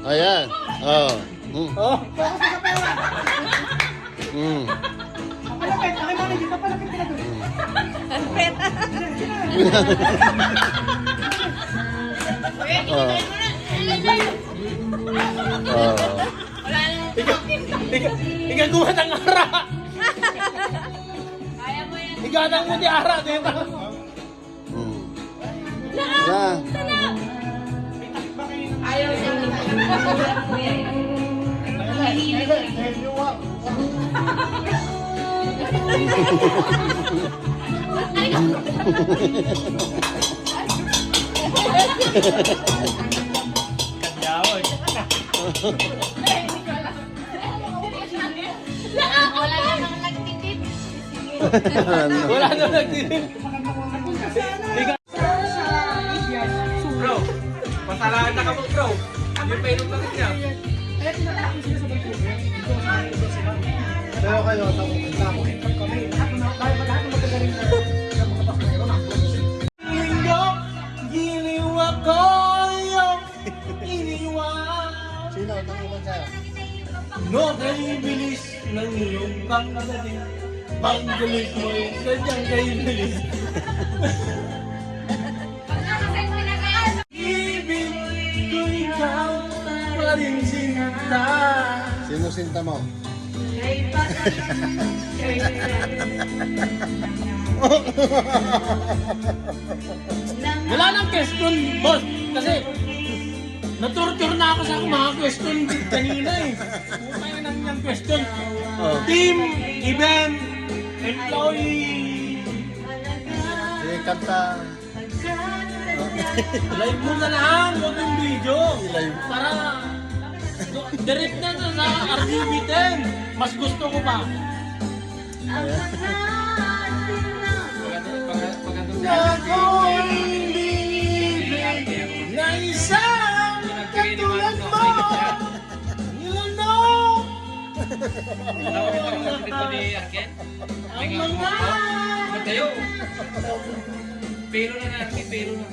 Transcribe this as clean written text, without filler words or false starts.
Ayan. Oh. Oh. Papalapit, nakimali, di papalapit ka na doon. Alpet. Ikaw gumat ang ara. Kaya mo yan. Igatang mo di ara, dito. Na. Ayaw niya. Kanyawan. Wala namang nagtitip. Wala na nagtitin. Bro, pasalaan na ka mo, bro. Yung painom na rin niya. Pero kayo, tapos kami. Tayo ba lahat magagaling na Linggo, giliwa ko yung iniwa. Sino? Tangulan sa'yo. No, kay bilis ng iyong pangkagaling. Panggalit mo yung sadyang kay bilis. Ibig ko ikaw pa rin sinta. Sino sinta mo? Wala nang question, boss. Kasi naturture na ako sa mga question kanina eh. Kaya nang yung question. Team, event, employee. Sige, kanta. Live mo na lang, huwag yung video. Live. Para direct na to sa RGB 10. Mas gusto ko pa. Ako'y bibig na isang katulad mo. Nilandok ang mga Pero na natin, pero na.